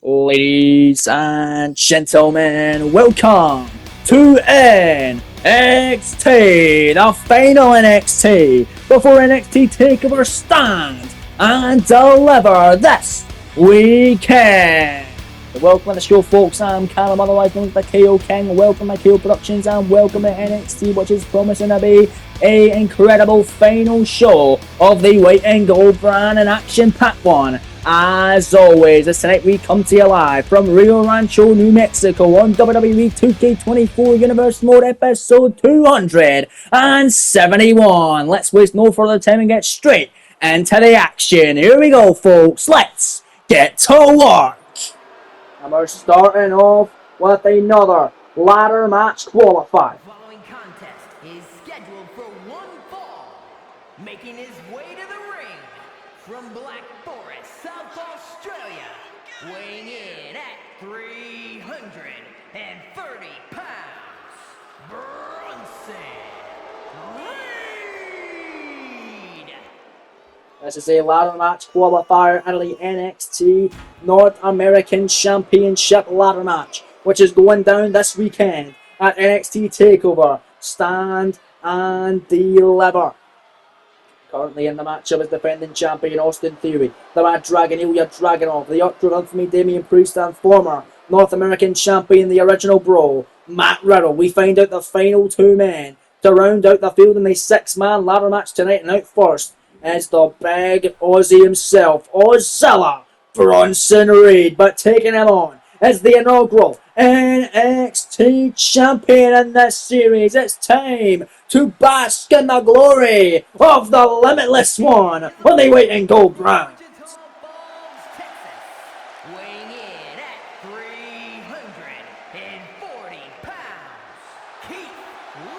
Ladies and gentlemen, welcome to NXT, the final NXT, before NXT TakeOver stand and deliver this weekend. Welcome to the show, folks. I'm Callum, otherwise known as the KO King. Welcome to KO Productions and welcome to NXT, which is promising to be an incredible final show of the white and gold brand, an action-packed one. As always, this tonight we come to you live from Rio Rancho, New Mexico on WWE 2K24 Universe Mode episode 271. Let's waste no further time and get straight into the action. Here we go, folks. Let's get to work. And we're starting off with another ladder match qualifier. The following contest is scheduled for one fall. Making his way to the ring from Black Forest, South Australia, weighing in at 330 pounds, Bronson Reed. This is a ladder match qualifier and the NXT North American Championship ladder match, which is going down this weekend at NXT TakeOver Stand and Deliver. Currently in the matchup is defending champion Austin Theory, the Mad Dragon Ilya Dragunov, the Doctor of Infamy Damian Priest, and former North American champion, the original Bro, Matt Riddle. We find out the final two men to round out the field in the six-man ladder match tonight, and out first is the big Aussie himself, Ozilla Bronson Reed. But taking him on is the inaugural NXT champion in this series. It's time to bask in the glory of the Limitless One on the white and gold brand. Weighing in at 340 pounds, Keith Lee.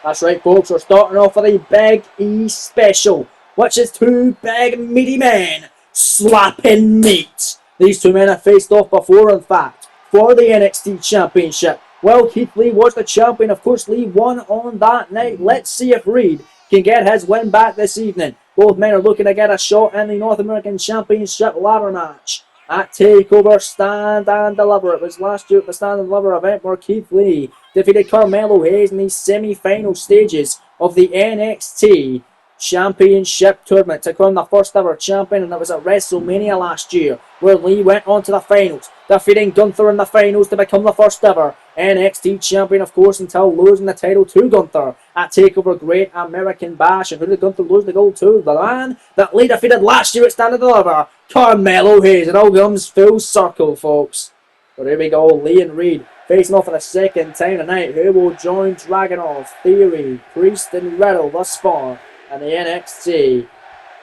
That's right, folks, we're starting off with a Big E special, which is two big meaty men slapping meat. These two men have faced off before, in fact, for the NXT Championship. Well, Keith Lee was the champion. Of course, Lee won on that night. Let's see if Reed can get his win back this evening. Both men are looking to get a shot in the North American Championship ladder match at TakeOver Stand and Deliver. It was last year at the Stand and Deliver event where Keith Lee defeated Carmelo Hayes in the semi-final stages of the NXT Championship tournament to crown the first ever champion, and it was at WrestleMania last year where Lee went on to the finals, defeating Gunther in the finals to become the first ever NXT champion, of course, until losing the title to Gunther at TakeOver Great American Bash. And who did Gunther lose the gold to? The man that Lee defeated last year at Stand and Deliver, Carmelo Hayes. It all comes full circle, folks. But here we go, Lee and Reed facing off for the second time tonight. Who will join Dragunov, Theory, Priest, and Riddle thus far and the NXT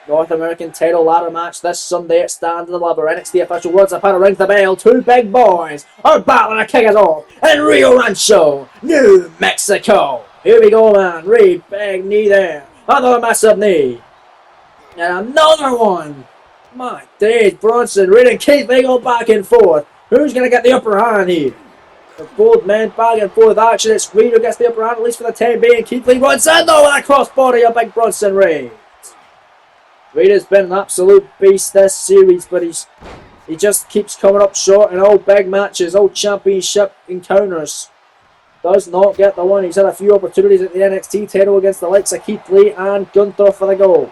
North American title ladder match this Sunday at Stand and Deliver. NXT official words have had to ring the bell. Two big boys are battling to kick us off in Rio Rancho, New Mexico. Here we go, man. Reed, big knee there. Another massive knee. And another one. My days, Bronson Reed and Keith Lee go back and forth. Who's going to get the upper hand here? For both men back and forth action. It's Reed who gets the upper hand, at least for the time being. Keith Lee runs in though with a crossbody of big Bronson Reed. Reed has been an absolute beast this series, but he just keeps coming up short in all big matches, all championship encounters. Does not get the one. He's had a few opportunities at the NXT title against the likes of Keith Lee and Gunther for the gold.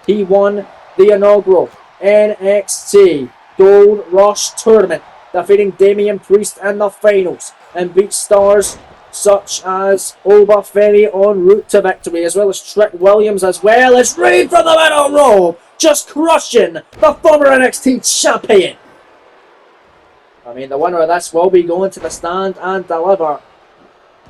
He won the inaugural NXT Gold Rush Tournament, defeating Damian Priest in the finals, and beat stars such as Obafemi en route to victory, as well as Trick Williams, as well as Reed from the middle row, just crushing the former NXT champion. I mean, the winner of this will be going to the Stand and Deliver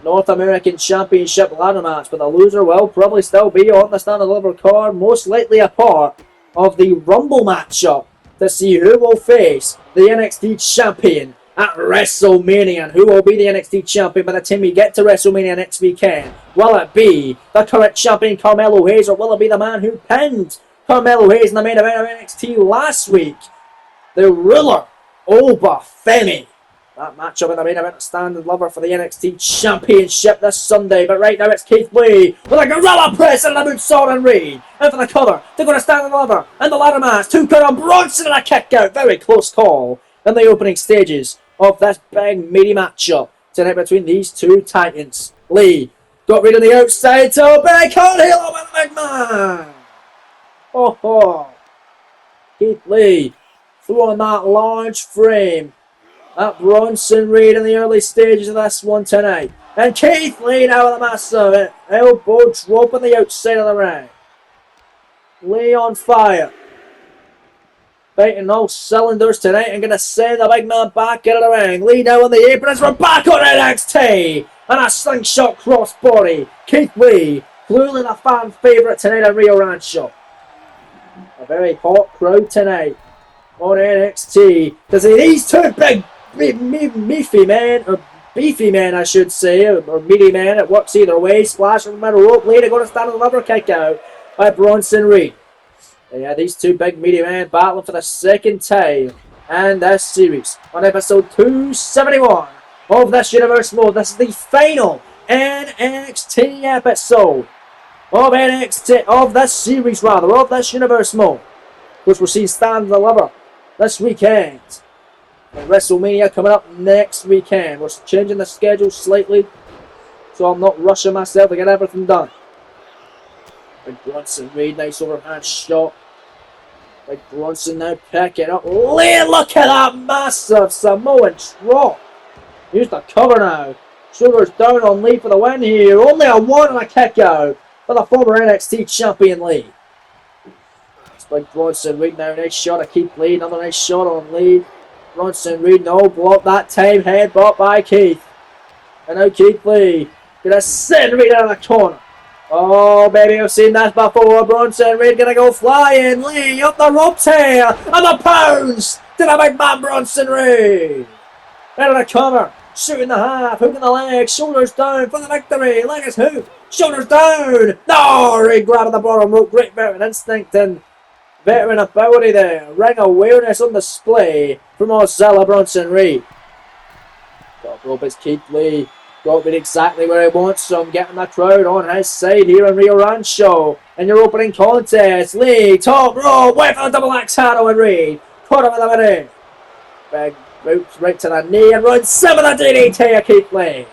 North American Championship ladder match, but the loser will probably still be on the Stand and Deliver card, most likely a part of the Rumble matchup to see who will face the NXT champion at WrestleMania, and who will be the NXT champion by the time we get to WrestleMania next weekend. Will it be the current champion Carmelo Hayes, or will it be the man who pinned Carmelo Hayes in the main event of NXT last week, the ruler Obafemi That matchup in the main event, stand and lover for the NXT Championship this Sunday. But right now it's Keith Lee with a gorilla press and a moonsault and Reed. And for the cover, they're going to stand and lover. And the ladder match, 2 count on Bronson and a kick out. Very close call in the opening stages of this big meaty matchup tonight between these two titans. Lee got Reed on the outside to big on Halo with the big man. Oh. Keith Lee throwing that large frame at Bronson Reed in the early stages of this one tonight. And Keith Lee now with a massive elbow drop on the outside of the ring. Lee on fire. Fighting all cylinders tonight and going to send the big man back into the ring. Lee now on the apron as we're back on NXT. And a slingshot crossbody. Keith Lee, clearly the fan favourite tonight at Rio Rancho. A very hot crowd tonight on NXT. Because these two big beefy men, I should say, or meaty men. It works either way. Splash from the middle rope. Later going to stand on another kick out by Bronson Reed. Yeah, these two big meaty men battling for the second time in this series on episode 271 of this Universe mode. This is the final NXT episode of NXT of this series, of this Universe mode, which we're seeing stand the lover this weekend. And WrestleMania coming up next weekend. We're changing the schedule slightly, so I'm not rushing myself to get everything done. Big Bronson Reed, nice overhand shot. Big Bronson now picking up. Lee, look at that massive Samoan drop. Here's the cover now. Shoulders down on Lee for the win here. Only a 1 and a kick out for the former NXT champion Lee. It's Big Bronson Reed now. Nice shot of Keith Lee. Another nice shot on Lee. Bronson Reed, no block that time, headbutt by Keith. And now Keith Lee gonna send Reed out of the corner. Oh baby, I've seen that before. Bronson Reed gonna go flying. Lee up the ropes here. And the pounds to the big man Bronson Reed. Out of the cover, shooting the half, hooking the leg, shoulders down for the victory. Leg is hooked, shoulders down. No, Reed grabbing the bottom rope. Great veteran instinct and veteran ability there. Ring awareness on display from Ozella Bronson Reed. Top rope is Keith Lee. Got it exactly where he wants some. Getting the crowd on his side here in Rio Rancho. In your opening contest, Lee, top rope, wait for the double axe handle and Reed. Caught him with the minute. Big boots right to the knee and runs some of the DDT of Keith Lee.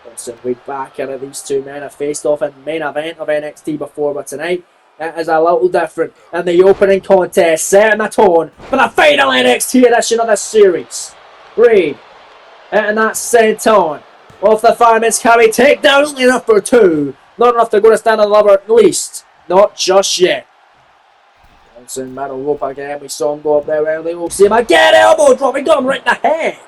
Bronson Reed back into these two men have faced off in the main event of NXT before, but tonight it is a little different in the opening contest, setting the tone for the final NXT edition of this series. Reed hitting that senton off the fireman's carry takedown, only enough for 2. Not enough to go to stand on the lover at least. Not just yet. Bronson middle rope again. We saw him go up there early. We'll see him again. Elbow drop. He got him right in the head.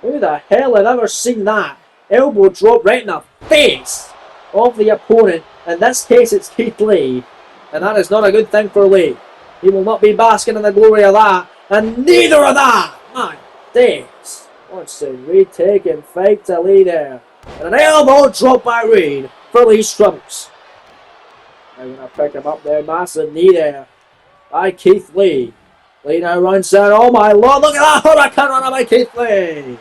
Who the hell had ever seen that? Elbow drop right in the face of the opponent. In this case, it's Keith Lee. And that is not a good thing for Lee. He will not be basking in the glory of that. And neither of that. My days. Bronson Reed taking fight to Lee there. And an elbow drop by Reed for Lee's troubles. I'm going to pick him up there. Massive knee there by Keith Lee. Lee now runs down. Oh my lord, look at that hurricane runner by Keith Lee.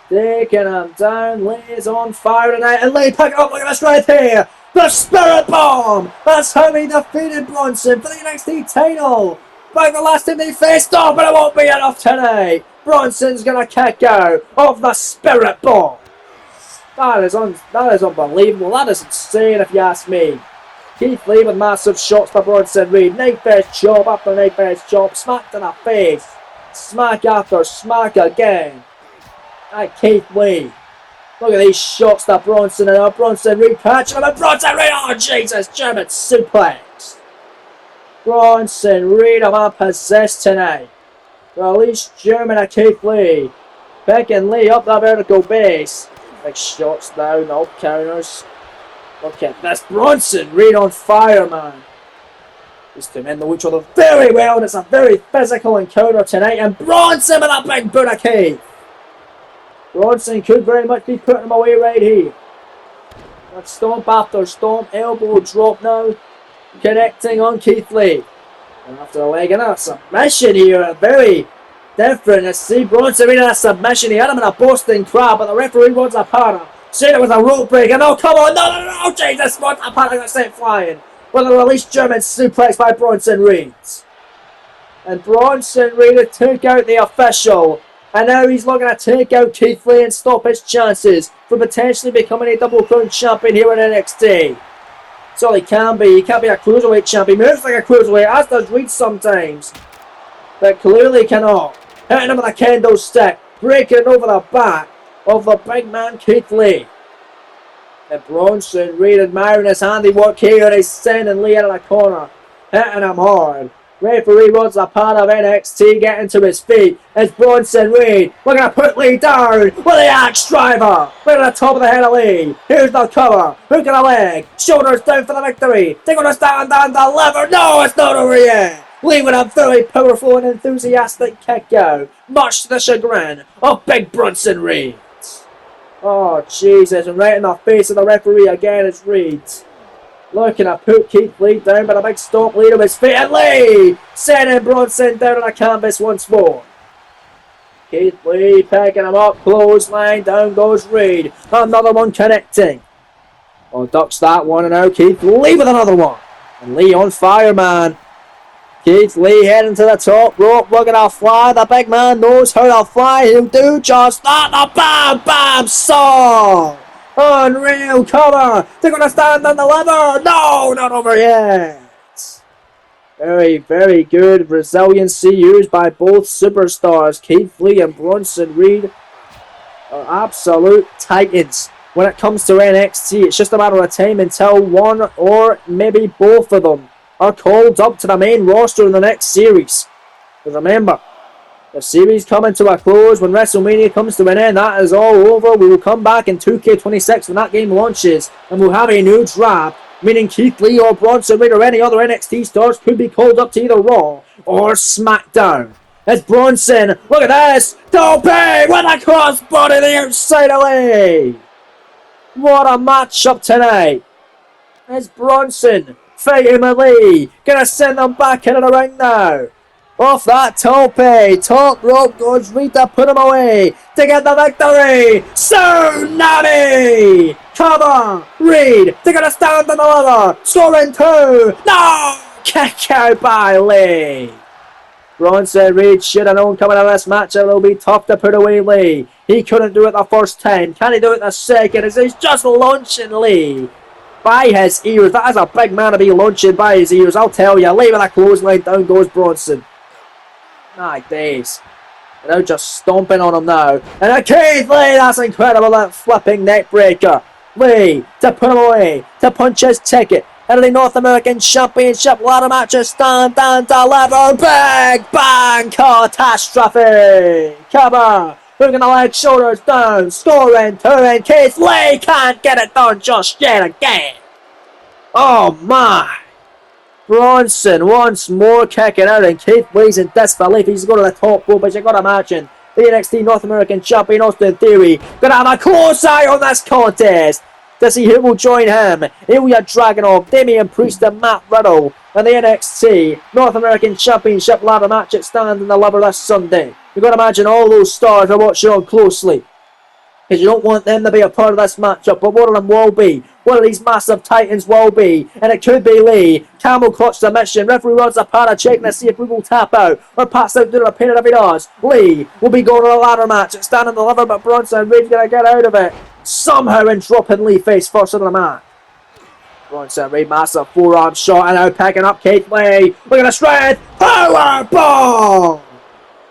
Taking him down. Lee is on fire tonight. And Lee picking up, look at this right here. The Spirit Bomb. That's how he defeated Bronson for the NXT title. Back the last time they faced off, but it won't be enough tonight. Bronson's going to kick out of the Spirit Bomb. That is unbelievable. That is insane if you ask me. Keith Lee with massive shots by Bronson Reed. Knife edge chop after knife edge chop. Smack to the face. Smack after smack again. At Keith Lee. Look at these shots that Bronson and Bronson Reed catching him. And Bronson Reed, oh Jesus, German suplex. Bronson Reed, I'm possessed tonight. Release German at Keith Lee. Picking Lee up that vertical base. Big shots now, no counters. Look at this. Bronson Reed on fire, man. These two men know each other very well, and it's a very physical encounter tonight. And Bronson with a big boot of Keith. Bronson could very much be putting him away right here. That's stomp after stomp. Elbow drop now. Connecting on Keith Lee. And after the leg and a submission here. A very different. Let's see Bronson Reed in a submission. He had him in a Boston Crab, but the referee wants a para. Saying it was a rope breaker. No, come on. No. Jesus, what a para got sent flying. With a released German suplex by Bronson Reed. And Bronson Reed took out the official. And now he's looking to take out Keith Lee and stop his chances for potentially becoming a double crown champion here in NXT. So he can be. He can't be a cruiserweight champion. He moves like a cruiserweight, as does Reed sometimes. But clearly cannot. Hitting him with a kendo stick. Breaking over the back of the big man Keith Lee. And Bronson Reed admiring his handiwork here. And he's sending Lee into the corner. Hitting him hard. Referee wants a part of NXT getting to his feet. It's Bronson Reed. We're going to put Lee down with the axe driver. We're at the top of the head of Lee. Here's the cover. Hook of the leg. Shoulders down for the victory. They're going to stand down the lever. No, it's not over yet. Lee with a very powerful and enthusiastic kick out. Much to the chagrin of Big Bronson Reed. Oh, Jesus. And right in the face of the referee again is Reed. Looking to put Keith Lee down, but a big stomp lead of his feet. And Lee sending Bronson down on the canvas once more. Keith Lee picking him up. Clothesline. Down goes Reed. Another one connecting. Oh, ducks that one. And now Keith Lee with another one. And Lee on fire, man. Keith Lee heading to the top rope. Looking to fly. The big man knows how to fly. He'll do just that. The bam, bam, song. Unreal cover. They're going to stand on the lever. No, not over yet. Very, very good resiliency used by both superstars. Keith Lee and Bronson Reed are absolute titans. When it comes to NXT, it's just a matter of time until one or maybe both of them are called up to the main roster in the next series. But remember, the series coming to a close when WrestleMania comes to an end. That is all over. We will come back in 2K26 when that game launches, and we'll have a new draft, meaning Keith Lee or Bronson Reed or any other NXT stars could be called up to either Raw or SmackDown. It's Bronson. Look at this. Tope with a crossbody to the outside of Lee. What a matchup tonight. It's Bronson fighting with Lee. Gonna send them back into the ring now. Off that tope. Top rope goes Reed to put him away. To get the victory. Tsunami. Cover. Reed. They're going to stand on the lever. Scoring 2. No. Kick out by Lee. Bronson Reed should have known coming out of this match it will be tough to put away Lee. He couldn't do it the first time. Can he do it the second? As he's just launching Lee by his ears. That is a big man to be launching by his ears. I'll tell you. Lee with a clothesline. Down goes Bronson. My days. And now just stomping on him now. And a Keith Lee, that's incredible, that flipping neck breaker. Lee to put him away, to punch his ticket. Into the North American Championship ladder matches, stand down, deliver, big bang, catastrophe. Cover, hooking the leg, shoulders down, scoring 2, and Keith Lee can't get it done just yet again. Oh my. Bronson once more kicking out, and Keith Lee's in disbelief. He's going to the top rope, but you got to imagine the NXT North American Champion Austin Theory going to have a close eye on this contest to see who will join him. Ilya Dragunov, Damian Priest, and Matt Riddle in the NXT North American Championship ladder match at Stand and Deliver this Sunday. You've got to imagine all those stars are watching on closely, because you don't want them to be a part of this matchup, but one of them will be. One of these massive titans will be. And it could be Lee. Camel clutch submission. Referee runs a para, checking to see if we will tap out or pass out due to a pin if he does. Lee will be going to a ladder match. It's standing the lever, but Bronson Reed's going to get out of it somehow and dropping Lee face first into the mat. Bronson Reed, massive forearm shot, and now picking up Keith Lee. Look at the strength. Powerbomb!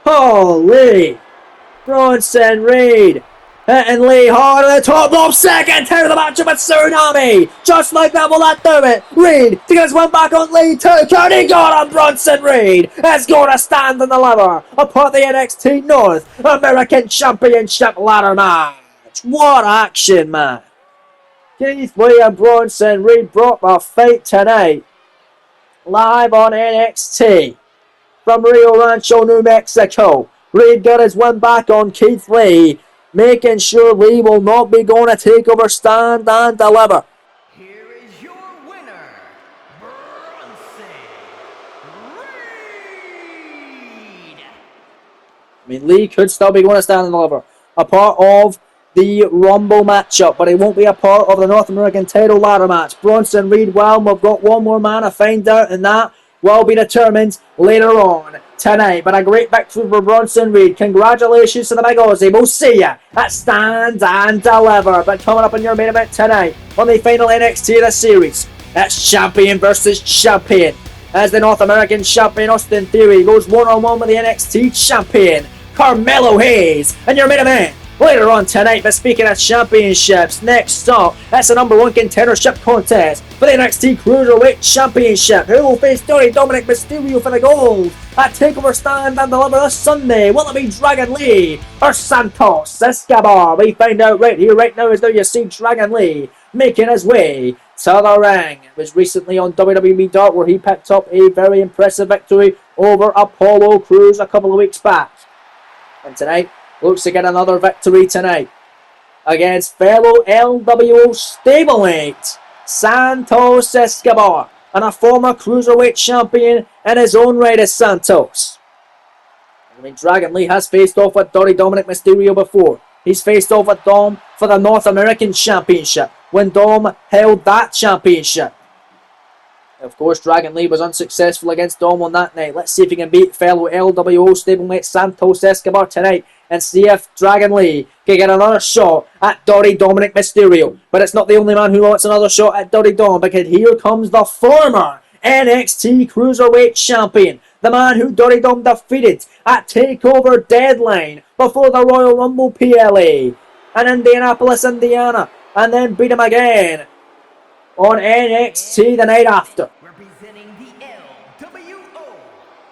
Holy! Bronson Reed hitting Lee hard on the top rope, second to the match with Tsunami. Just like that, will that do it? Reed to get his one back on Lee too. Can he got on Bronson Reed? It's going to stand on the lever upon the NXT North American Championship ladder match. What action, man. Keith Lee and Bronson Reed brought the fight tonight live on NXT from Rio Rancho, New Mexico. Reed got his one back on Keith Lee, making sure Lee will not be going to take over Stand and Deliver. Here is your winner, Bronson Reed. I mean, Lee could still be going to stand and deliver. A part of the Rumble matchup, but he won't be a part of the North American title ladder match. Bronson Reed, well, we've got one more man to find out, and that will be determined later on tonight. But a great victory for Bronson Reed. Congratulations to the Big Aussie. We'll see ya at Stand and Deliver. But coming up in your main event tonight on the final NXT of the series, that's champion versus champion. As the North American champion Austin Theory goes one-on-one with the NXT champion Carmelo Hayes. And your main event later on tonight. But speaking of championships, next up, that's the number one contendership contest for the NXT Cruiserweight Championship. Who will face Dominic Mysterio for the gold at TakeOver Stand and Deliver this Sunday? Will it be Dragon Lee or Santos Escobar? We find out right here, right now, as though you see Dragon Lee making his way to the ring. It was recently on WWE Dark where he picked up a very impressive victory over Apollo Crews a couple of weeks back. And tonight, looks to get another victory tonight against fellow LWO stablemate Santos Escobar, and a former Cruiserweight champion in his own right as Santos. I mean, Dragon Lee has faced off with Dominic Mysterio before. He's faced off with Dom for the North American Championship when Dom held that championship. Of course, Dragon Lee was unsuccessful against Dom on that night. Let's see if he can beat fellow LWO stablemate Santos Escobar tonight and see if Dragon Lee can get another shot at Dominic Mysterio. But it's not the only man who wants another shot at Dom, because here comes the former NXT Cruiserweight Champion, the man who Dom defeated at TakeOver Deadline before the Royal Rumble PLA in Indianapolis, Indiana, and then beat him again on NXT the night after. Representing the LWO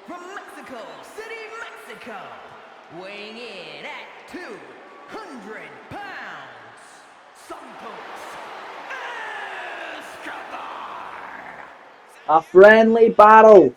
from Mexico City, Mexico, weighing in at 200 pounds, Santos Escobar. A friendly battle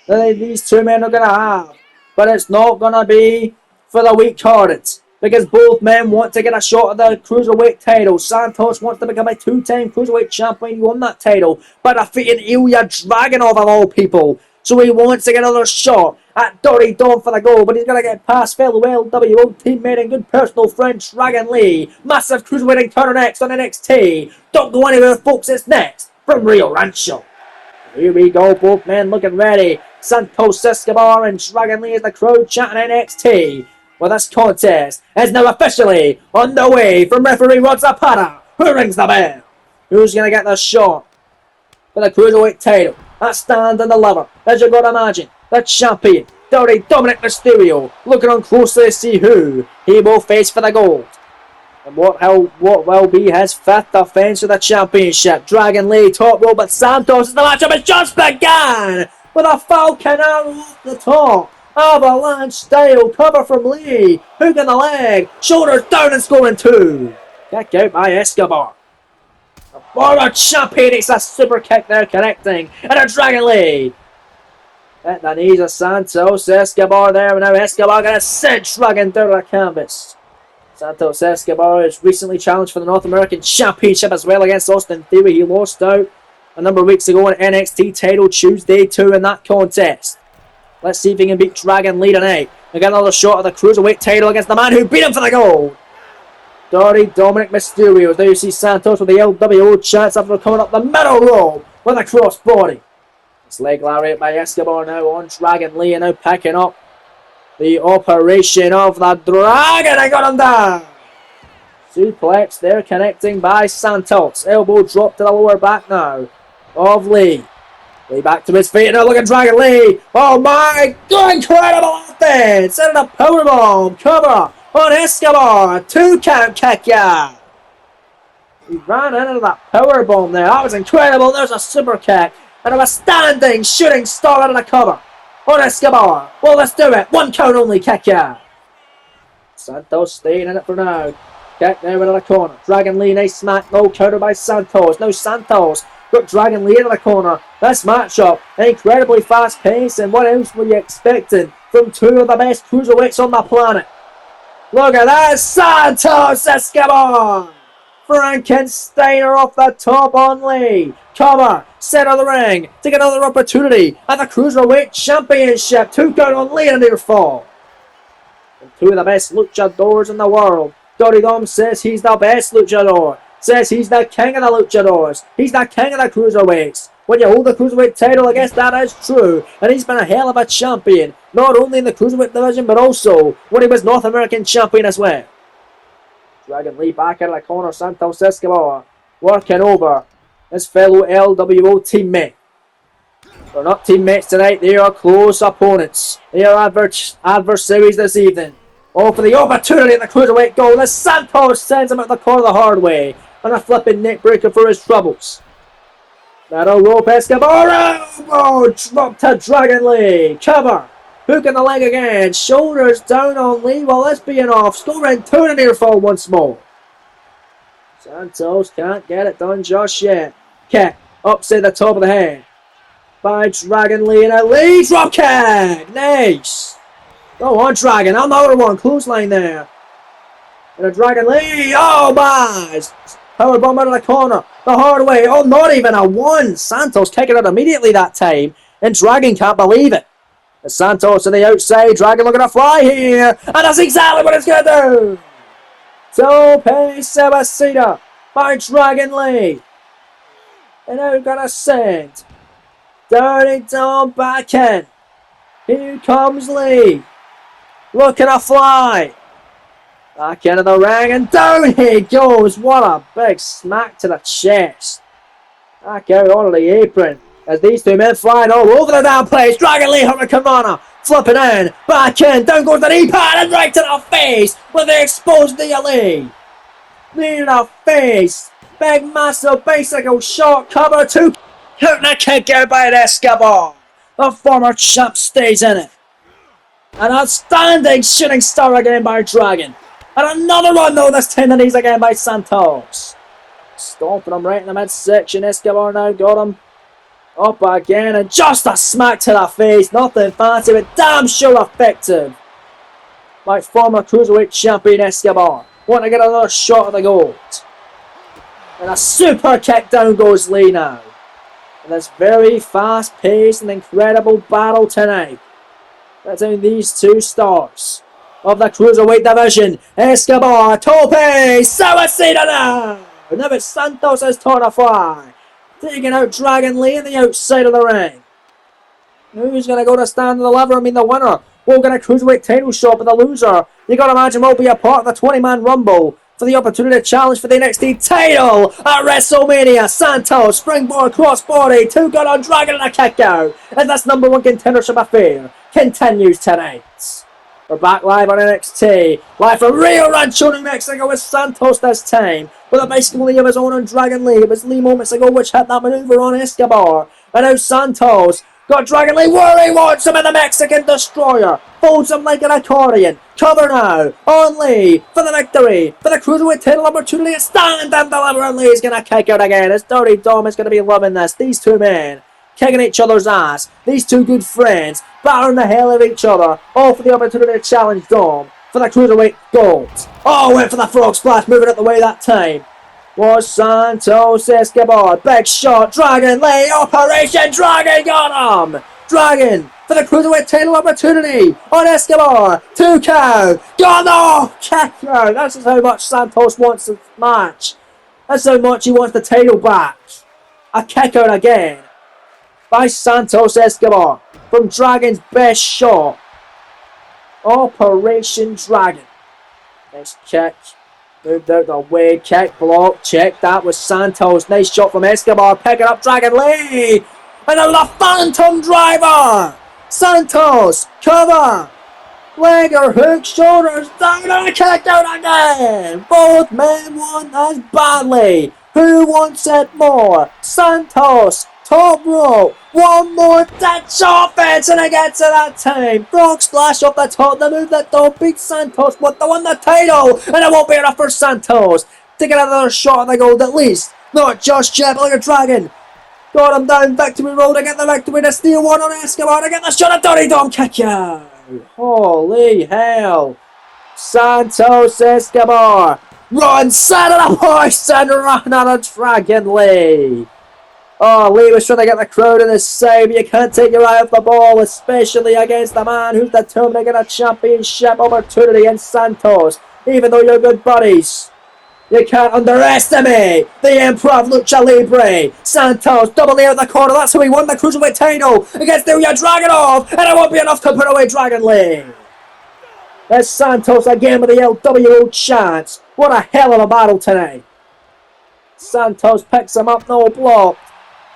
that these two men are going to have, but it's not going to be for the weak-hearted, because both men want to get a shot at the Cruiserweight title. Santos wants to become a two-time Cruiserweight champion. He won that title by defeating Ilya Dragunov of all people. So he wants to get another shot at Dom for the goal, but he's going to get past fellow LWO teammate and good personal friend Dragon Lee. Massive Cruiserweight encounter next on NXT. Don't go anywhere, folks. It's next from Rio Rancho. Here we go, both men looking ready. Santos Escobar and Dragon Lee as the crowd chanting NXT. Well, this contest is now officially underway from referee Rod Zapata, who rings the bell. Who's going to get the shot for the Cruiserweight title? That Stand and Deliver, as you're going to imagine, the champion, Dominic Mysterio, looking on closely to see who he will face for the gold. And what will be his fifth defense of the championship. Dragon Lee, top rope, but Santos, the matchup has just begun with a Falcon Arrow off the top. Avalanche style cover from Lee. Hook in the leg. Shoulders down and scoring two. Kick out by Escobar. The former champion takes a super kick there, connecting. And a Dragon Lee. At the knees of Santos Escobar there. And now Escobar going to send Dragon through the canvas. Santos Escobar is recently challenged for the North American Championship as well against Austin Theory. He lost out a number of weeks ago on NXT title Tuesday 2 in that contest. Let's see if he can beat Dragon Lee tonight and get another shot at the Cruiserweight title against the man who beat him for the gold. Dominic Mysterio. There you see Santos with the LWO chance after coming up the middle row with a crossbody. It's leg lariat by Escobar now on Dragon Lee, and now picking up the operation of the Dragon. I got him down. Suplex there, connecting by Santos. Elbow drop to the lower back now of Lee. Lee back to his feet, and now look at Dragon Lee. Oh my God, incredible offense. And a powerbomb cover on Escobar. 2 count kick, yeah. He ran into that powerbomb there. That was incredible. There's a super kick. And a standing shooting star out of the cover on Escobar. Well, let's do it. 1 count only kick, yeah. Santos staying in it for now. Kick there into the corner. Dragon Lee, nice smack. No counter by Santos. Now Santos got Dragon Lee into the corner. This matchup, incredibly fast paced, and what else were you expecting from 2 of the best cruiserweights on the planet? Look at that, Santos Escobar! Frankensteiner off the top on Lee. Cover, center of the ring, take another opportunity at the Cruiserweight Championship. 2 count on Lee and near fall. Two of the best luchadors in the world. Dirty Dom says he's the best luchador. Says he's the king of the luchadors. He's the king of the cruiserweights. When you hold the cruiserweight title, I guess that is true. And he's been a hell of a champion. Not only in the cruiserweight division, but also when he was North American champion as well. Dragon Lee back out of the corner. Santos Escobar working over his fellow LWO teammate. They're not teammates tonight. They are close opponents. They are adversaries this evening. Oh, for the opportunity in the cruiserweight goal. The Santos sends him out the corner the hard way. And a flipping neck breaker for his troubles. That'll rope Escobar. Oh, drop to Dragon Lee. Cover. Hook in the leg again. Shoulders down on Lee while this being off. Scoring two in the near fall once more. Santos can't get it done just yet. Kick. Upside the top of the head. By Dragon Lee and a Lee drop kick. Nice. Go on, Dragon. Another one. Clothesline there. And a Dragon Lee. Oh, my. Power bomb out of the corner. The hard way. Oh, not even a one. Santos kicking it immediately that time. And Dragon can't believe it. And Santos to the outside. Dragon looking to fly here. And that's exactly what it's going to do. Tope Suicida by Dragon Lee. And now we're going to send Dirty Dom back in. Here comes Lee. Looking to fly. Back into the ring and down he goes. What a big smack to the chest. Back out onto the apron as these two men flying all over the damn place. Dragon Lee Hurricanrana flipping in. Back in. Down goes the knee pad and right to the face with the exposed knee of Lee. Knee to the face. Big massive bicycle shot cover two. Counting a kick out by Escobar. The former champ stays in it. An outstanding shooting star again by Dragon. And another one though, this time the knees again by Santos. Stomping him right in the midsection. Escobar now got him up again and just a smack to the face. Nothing fancy but damn sure effective by former cruiserweight champion Escobar. Want to get another shot of the gold. And a super kick down goes Lee now. In this very fast paced and incredible battle tonight. That's in these two stars of the cruiserweight division. Escobar, Tope, Suicida now. Now it's Santos' turn to fly. Taking out Dragon Lee on the outside of the ring. Who's going to go to stand on the lever? I mean the winner will get a cruiserweight title shot, but the loser, you got to imagine, will be a part of the 20-man rumble for the opportunity to challenge for the NXT title at WrestleMania. Santos, springboard crossbody, two gun on Dragon and a kick out. And this number one contendership affair continues tonight. We're back live on NXT, live from Rio Rancho, New Mexico, with Santos this time, with a bicycle Lee of his own on Dragon Lee. It was Lee moments ago which had that maneuver on Escobar. And now Santos got Dragon Lee where he wants him in the Mexican Destroyer. Folds him like an accordion. Cover now on Lee for the victory, for the cruiserweight title opportunity. A stand and deliver, and Lee's going to kick out again. As Dirty Dom is going to be loving this. These two men kicking each other's ass. These two good friends battering the hell out of each other. All for the opportunity to challenge Dom for the cruiserweight gold. Oh, went for the frog splash, moving out the way that time. Was Santos Escobar. Big shot. Dragon Lee. Operation Dragon got him. Dragon for the cruiserweight title opportunity on Escobar. 2 count. Got no kick out. That's how much Santos wants the match. That's how much he wants the title back. A kick out again by Santos Escobar from Dragon's best shot. Operation Dragon. Nice kick. Moved out the way. Kick, block, check. That was Santos. Nice shot from Escobar. Picking up Dragon Lee. And now the Phantom Driver. Santos. Cover. Leg or hook. Shoulders down. And a kick out again. Both men want this badly. Who wants it more? Santos. Top rope. One more Dutch offense and it gets it that time. Frog splash off the top. The move that don't beat Santos but to win the title. And it won't be enough for Santos to get another shot at the gold at least. Not just yet, but like a dragon. Got him down. Victory road to get the victory. To steal one on Escobar to get the shot at Dirty Dom. Kick out. Holy hell. Santos Escobar. Run, set it up, horse, and run on a Dragon Lee. Oh, Lee was trying to get the crowd on his side, but you can't take your eye off the ball, especially against the man who's determined to get a championship opportunity in Santos. Even though you're good buddies, you can't underestimate the improv lucha libre. Santos doubling out the corner. That's how he won the cruiserweight title against Ilya Dragunov, and it won't be enough to put away Dragon Lee. There's Santos again with the LWO chance. What a hell of a battle tonight. Santos picks him up, no block.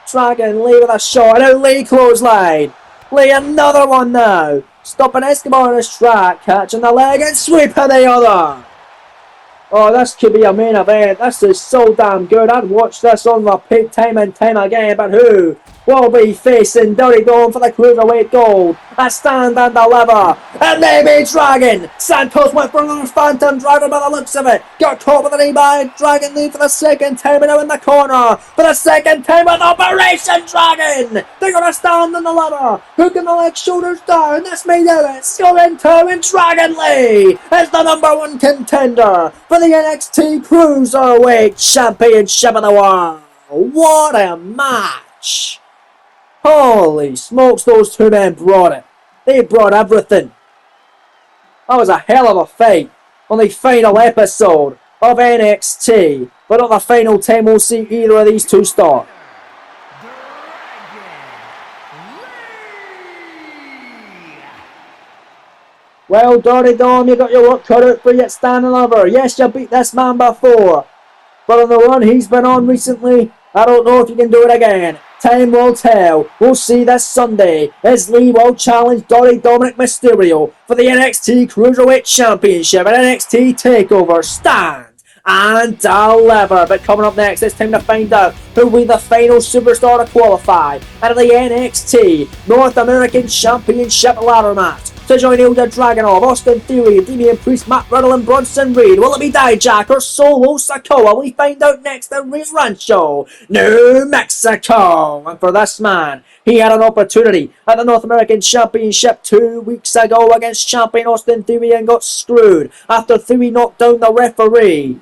Dragon Lee with a shot, and out Lee clothesline. Lee another one now. Stopping Escobar on his track, catching the leg and sweeping the other. Oh, this could be a main event. This is so damn good. I'd watch this on repeat time and time again. But who will be facing Dirty Dome for the Cruiserweight Gold? A stand and deliver. And maybe Dragon. Santos went for another Phantom Driver by the looks of it. Got caught with an e-bag. Dragon Lee for the second time and now in the corner. For the second time with Operation Dragon. They're going to stand and deliver. Hooking the leg, shoulders down. This may do it. Skill in two, and Dragon Lee is the #1 contender for the NXT Cruiserweight Championship of the World. What a match! Holy smokes, those two men brought it. They brought everything. That was a hell of a fight on the final episode of NXT. But not the final time we'll see either of these two start. Well, Dirty Dom, you got your work cut out for you at Stand and Deliver. Yes, you beat this man before. But on the run he's been on recently, I don't know if you can do it again. Time will tell. We'll see this Sunday as Lee will challenge Dirty Dominic Mysterio for the NXT Cruiserweight Championship at NXT TakeOver Stand and Deliver. But coming up next, it's time to find out who will be the final superstar to qualify out of the NXT North American Championship ladder match. To join Ilya Dragunov, Austin Theory, Damian Priest, Matt Riddle and Bronson Reed. Will it be Dijak or Solo Sikoa? We find out next in Rio Rancho, New Mexico. And for this man, he had an opportunity at the North American Championship 2 weeks ago against champion Austin Theory and got screwed after Theory knocked down the referee,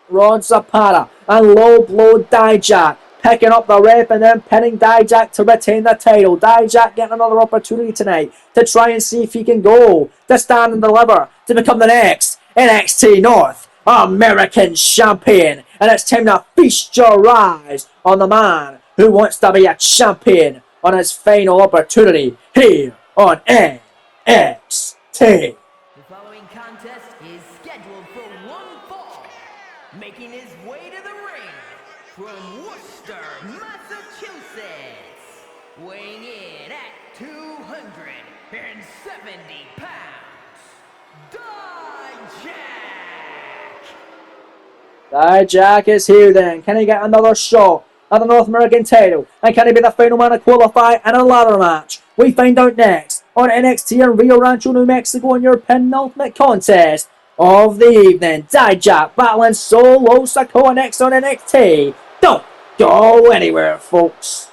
Ron Zapata, and low blow Dijak, picking up the ref and then pinning Dijak to retain the title. Dijak getting another opportunity tonight to try and see if he can go to Stand and Deliver to become the next NXT North American Champion. And it's time to feast your eyes on the man who wants to be a champion on his final opportunity here on NXT. The following contest is scheduled for one fall. Making his way to the ring from Worcester, Massachusetts, weighing in at 270 pounds, Dijak! Dijak is here then. Can he get another shot at the North American title? And can he be the final man to qualify in a ladder match? We find out next on NXT in Rio Rancho, New Mexico in your penultimate contest of the evening. Dijak battling Solo Sikoa next on NXT. Don't go anywhere, folks.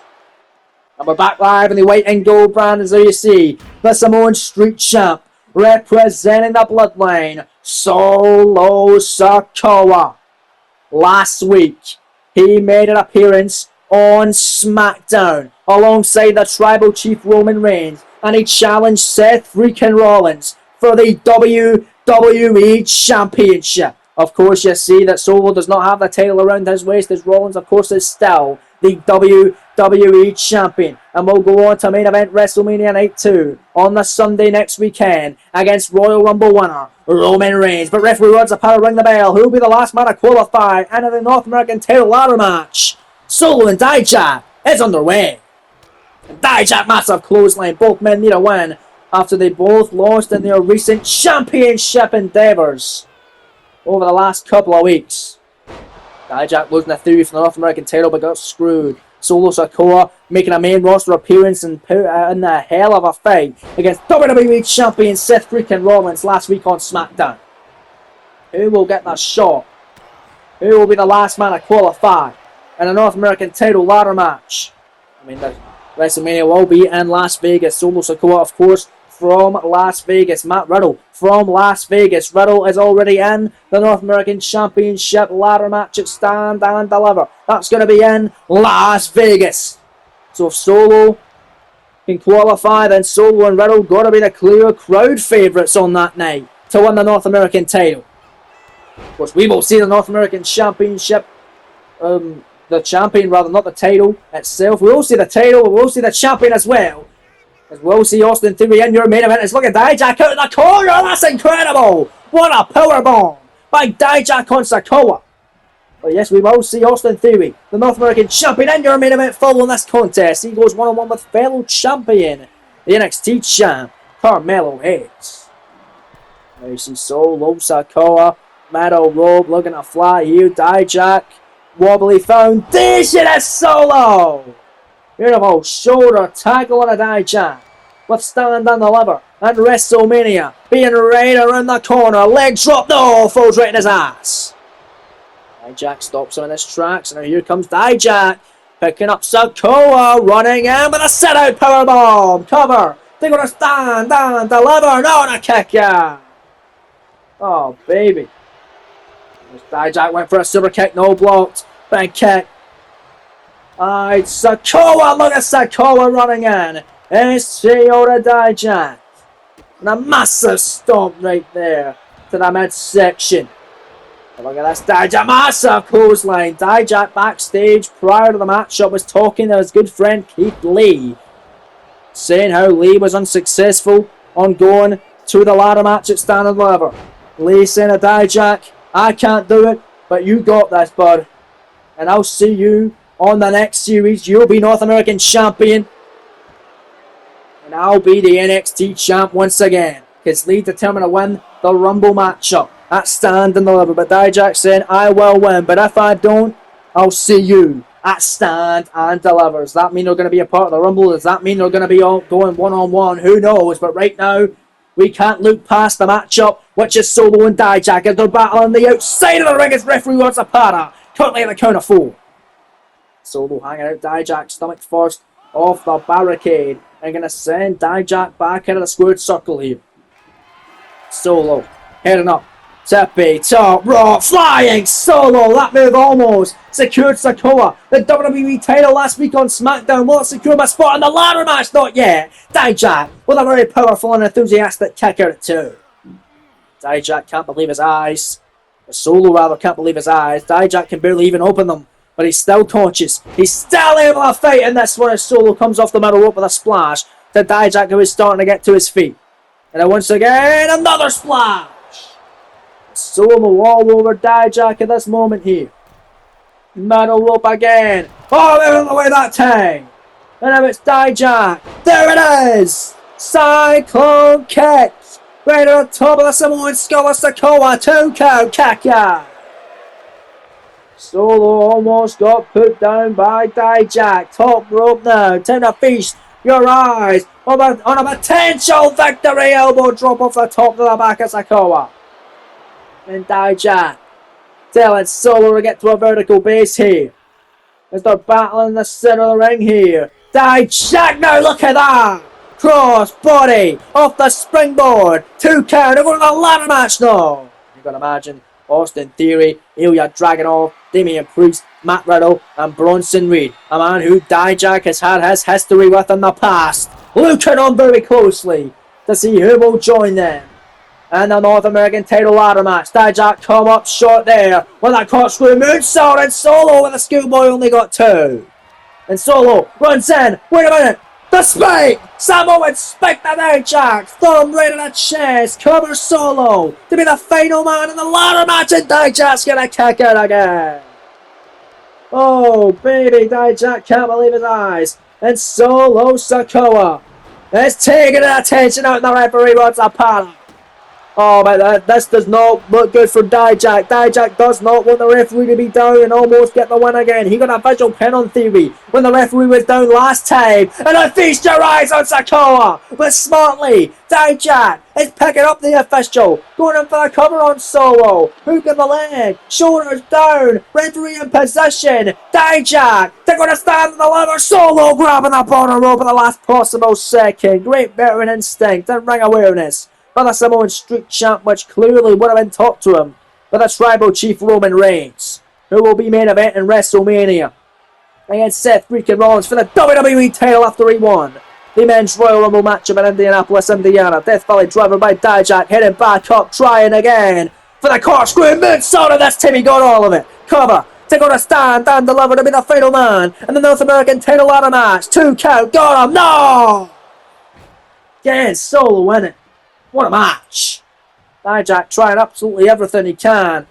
And we're back live in the white and gold brand, as you see the Samoan Street Champ representing the Bloodline, Solo Sikoa. Last week, he made an appearance on SmackDown alongside the Tribal Chief Roman Reigns, and he challenged Seth freaking Rollins for the WWE Championship. Of course, you see that Solo does not have the title around his waist, as Rollins, of course, is still the WWE Champion. And we'll go on to main event WrestleMania Night 2 on the Sunday next weekend against Royal Rumble winner Roman Reigns. But referee Rod Zapata ring the bell. Who will be the last man to qualify into the North American title ladder match? Solo and Dijak is underway. Dijak, massive clothesline. Both men need a win after they both lost in their recent championship endeavours over the last couple of weeks. Dijak losing the Theory for the North American title but got screwed. Solo Sikoa making a main roster appearance and put in a hell of a fight against WWE Champion Seth freaking Rollins last week on SmackDown. Who will get that shot? Who will be the last man to qualify in a North American title ladder match? I mean, the WrestleMania will be in Las Vegas. Solo Sikoa, of course, from Las Vegas. Matt Riddle from Las Vegas. Riddle is already in the North American Championship ladder match at Stand and Deliver. That's going to be in Las Vegas. So if Solo can qualify, then Solo and Riddle got to be the clear crowd favourites on that night to win the North American title. Of course, we will see the North American Championship, the champion rather, not the title itself. We will see the title, we will see the champion as well. As we'll see Austin Theory in your main event. It's looking Dijak out in the corner. That's incredible. What a powerbomb by Dijak on Sikoa. But yes, we will see Austin Theory, the North American champion, in your main event following this contest. He goes one-on-one with fellow champion, the NXT champ, Carmelo Hayes. Now you see Solo Sikoa, middle rope, looking to fly here. Dijak, wobbly foundation is Solo. Beautiful shoulder tackle on a Dijak with Stand and Deliver and WrestleMania being right around the corner. Leg drop, no, falls right in his ass. Dijak stops him in his tracks, and now here comes Dijak picking up Sikoa, running in with a sit-out powerbomb. Cover, they're going to Stand and Deliver, no, and a kick, yeah. Oh, baby. Dijak went for a super kick, no blocked. Big kick. It's Sikoa, look at Sikoa running in. It's Toyota Dijak. And a massive stomp right there to the midsection. Look at this Dijak, massive clothesline. Dijak backstage prior to the matchup was talking to his good friend Keith Lee, saying how Lee was unsuccessful on going to the ladder match at Stand and Deliver. Lee saying to Dijak, I can't do it, but you got this, bud. And I'll see you on the next series. You'll be North American champion. And I'll be the NXT champ once again. Because Lee determined to win the Rumble matchup at Stand and Deliver. But Dijak saying, I will win. But if I don't, I'll see you at Stand and Deliver. Does that mean they're going to be a part of the Rumble? Does that mean they're going to be all going one-on-one? Who knows? But right now, we can't look past the matchup, which is Solo and Dijak as they're battling the outside of the ring as referee wants a para. Currently at the count of 4. Solo hanging out Dijak stomach first off the barricade and going to send Dijak back into the squared circle here. Solo heading up. Tippy, top, rock, flying Solo. That move almost secured Sikoa the WWE title last week on SmackDown. Will it secure my spot in the ladder match? Not yet. Dijak with a very powerful and enthusiastic kick out at 2. Dijak can't believe his eyes. Solo rather can't believe his eyes. Dijak can barely even open them. But he's still conscious. He's still able to fight in this one as Solo comes off the middle rope with a splash to Dijak, who is starting to get to his feet. And then once again, another splash. Solo all over Dijak at this moment here. Middle rope again. Oh, out of the way that time. And now it's Dijak. There it is. Cyclone kick. Right on top of the Samoan skull of Sikoa. 2 count kick, yeah. Solo almost got put down by Dijak. Top rope now. Time to feast your eyes on a potential victory. Elbow drop off the top of the back of Sikoa. And Dijak telling Solo to get to a vertical base here as they're battling in the center of the ring here. Dijak now, look at that. Cross body off the springboard. 2 count. They're going to the ladder match now. You can imagine Austin Theory, Ilya Dragunov, Damian Priest, Matt Riddle and Bronson Reed, a man who Dijak has had his history with in the past, looking on very closely to see who will join them in the North American title ladder match. Dijak come up short there with that corkscrew moonsault, and Solo with a schoolboy only got 2. And Solo runs in. Wait a minute. The spike! Samoan spike to Dijak. Thumb right in the chest. Cover Solo to be the final man in the ladder match, and Dijak's gonna kick out again. Oh, baby, Dijak can't believe his eyes. And Solo Sikoa is taking attention out, and the referee wants a para. Oh, but this does not look good for Dijak. Dijak does not want the referee to be down and almost get the win again. He got a visual pin on theory when the referee was down last time. And I feast your eyes on Sikoa. But smartly, Dijak is picking up the official. Going in for the cover on Solo. Hook in the leg. Shoulders down. Referee in position. Dijak. They're going to stand on the lever. Solo grabbing the bottom rope at the last possible second. Great veteran instinct and ring awareness by the Samoan Street Champ, which clearly would have been taught to him by the Tribal Chief Roman Reigns, who will be main event in WrestleMania against Seth freaking Rollins for the WWE title after he won the Men's Royal Rumble matchup in Indianapolis, Indiana. Death Valley driver by Dijak, heading back up, trying again for the corkscrew moonsault, and this time he got all of it. Cover, to go to stand and deliver to be the final man in the North American title ladder match. 2 count, got him, no! Again, Solo winning. What a match. Dijak trying absolutely everything he can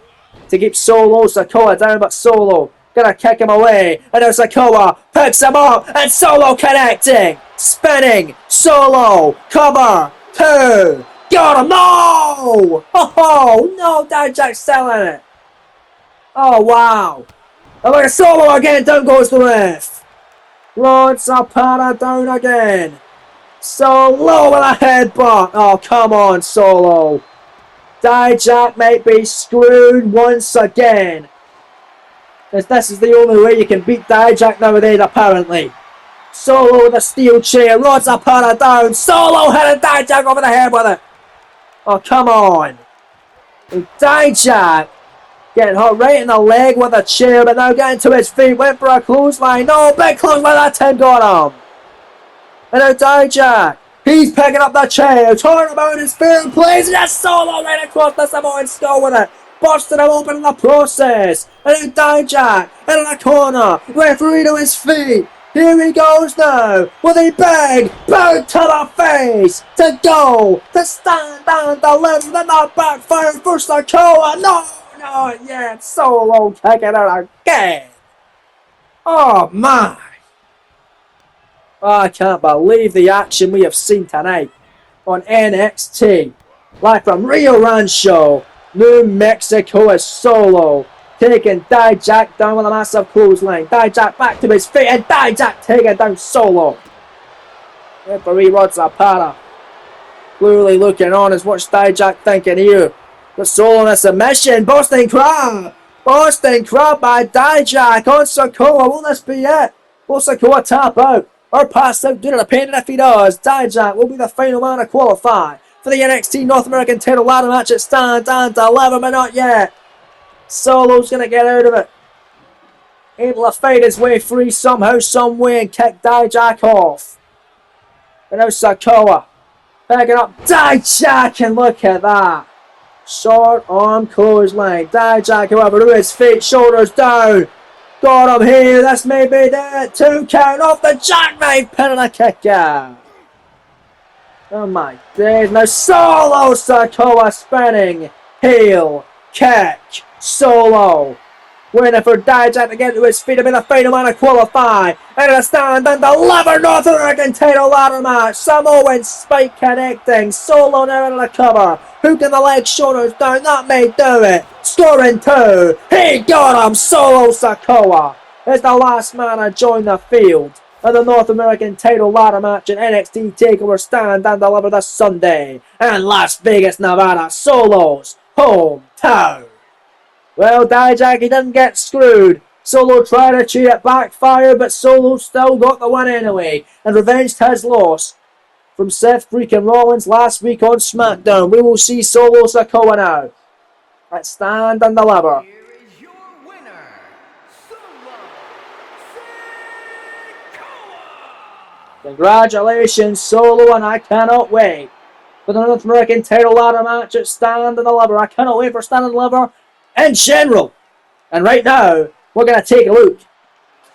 to keep Solo Sikoa down, but Solo gonna kick him away. And now Sikoa picks him up, and Solo connecting. Spinning. Solo. Cover. 2. Got him. No! Oh, no. Dijak's selling it. Oh, wow. And look at Solo again. Down goes the ref. Lord Zapata down again. Solo with a headbutt. Oh, come on, Solo. Dijak might be screwed once again. This is the only way you can beat Dijak nowadays, apparently. Solo with a steel chair. Rods up on her down. Solo hitting Dijak over the head with it. Oh, come on. And Dijak getting hurt right in the leg with a chair, but now getting to his feet. Went for a clothesline. No, big clothesline. That time got him. And now Dijak, he's picking up the chair, turning about his feet and plays it. Solo right across the Samoan skull with it, busting him open in the process. And now Dijak in the corner, referee to his feet. Here he goes now, with a big boot to the face, to go, to stand and deliver, then the backfire for Sikoa. No, yeah, Solo kicking out again. Oh my. I can't believe the action we have seen tonight on NXT. Live from Rio Rancho, New Mexico, as Solo taking Dijak down with a massive clothesline. Dijak back to his feet, and Dijak taking down Solo. Referee Rod Zapata clearly looking on as what's Dijak thinking here. The Solo in a submission. Boston Crab. Boston Crab by Dijak on Sikoa. Will this be it? Will Sikoa tap out or pass out due to the pain? And if he does, Dijak will be the final man to qualify for the NXT North American title ladder match at Stand and Deliver, but not yet. Solo's going to get out of it. Able to fight his way free somehow, some way, and kick Dijak off. And now Sikoa picking up Dijak, and look at that. Short arm clothesline. Dijak, however, to his feet, shoulders down. Got him here. This may be the 2 count off the jackknife pin and a kick out. Oh my days. Now Solo Sikoa spinning. Heel. Kick. Solo. Waiting for Dijak to get to his feet to be the final man to qualify. And a stand and deliver North American title ladder match. Samoan spike connecting. Solo now in the cover. Hooking the leg, shoulders down. That may do it. Scoring 2. He got him. Solo Sikoa is the last man to join the field of the North American title ladder match in NXT TakeOver Stand and Deliver this Sunday in Las Vegas, Nevada. Solo's hometown. Well, Dijak, he didn't get screwed. Solo tried to cheat, it backfired, but Solo still got the win anyway and revenged his loss from Seth freaking Rollins last week on SmackDown. We will see Solo Sikoa now at Stand and Deliver. Here is your winner, Solo Sikoa! Congratulations, Solo, and I cannot wait for the North American title ladder match at Stand and Deliver. I cannot wait for Stand and Deliver in general. And right now, we're going to take a look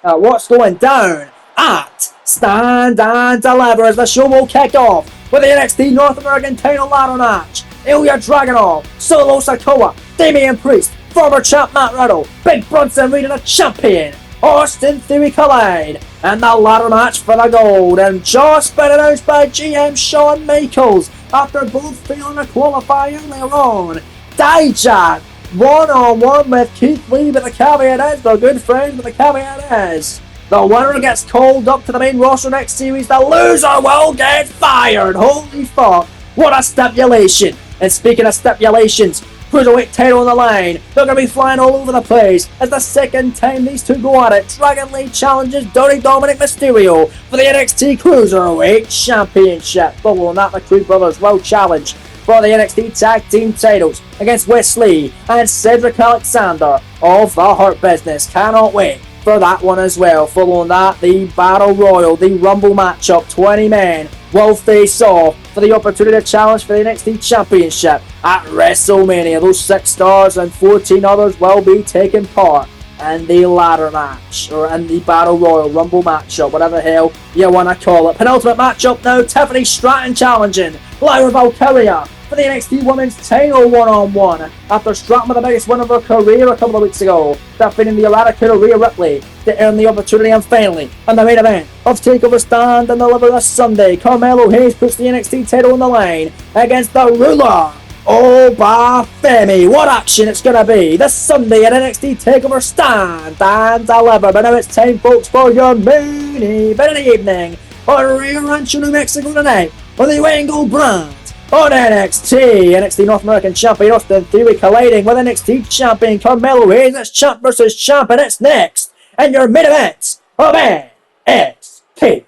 at what's going down at Stand and Deliver as the show will kick off with the NXT North American title ladder match. Ilya Dragunov, Solo Sikoa, Damian Priest, former champ Matt Riddle, Big Bronson Reed and a champion, Austin Theory collide and the ladder match for the gold, and just been announced by GM Shawn Michaels after both failing to qualify earlier on. Dijak one-on-one with Keith Lee, but the caveat is they're good friends, but the caveat is the winner gets called up to the main roster next series, the loser will get fired. Holy fuck, what a stipulation. And speaking of stipulations, cruiserweight title on the line. They're going to be flying all over the place as the second time these two go at it. Dragon Lee challenges Dirty Dominic Mysterio for the NXT Cruiserweight Championship. Following that, the Creed brothers will challenge for the NXT Tag Team titles against Wes Lee and Cedric Alexander of the Hurt Business. Cannot wait for that one as well. Following that, the Battle Royal, the Rumble matchup, 20 men will face off for the opportunity to challenge for the NXT Championship at WrestleMania. Those 6 stars and 14 others will be taking part in the ladder match, or in the Battle Royal Rumble matchup, whatever the hell you want to call it. Penultimate matchup now, Tiffany Stratton challenging Lyra Valkyria for the NXT Women's title one-on-one after Stratton with the biggest win of her career a couple of weeks ago, defeating the Eradicator Rhea Ripley to earn the opportunity. And finally, in the main event of TakeOver Stand and Deliver this Sunday, Carmelo Hayes puts the NXT title on the line against the ruler, Obafemi. What action it's going to be this Sunday at NXT TakeOver Stand and Deliver. But now it's time, folks, for your main event of the evening on Rio Rancho, New Mexico tonight on the Wango brand on NXT. NXT North American Champion Austin Theory colliding with NXT Champion Carmelo Hayes. It's champ versus champ, and it's next in your main event of NXT.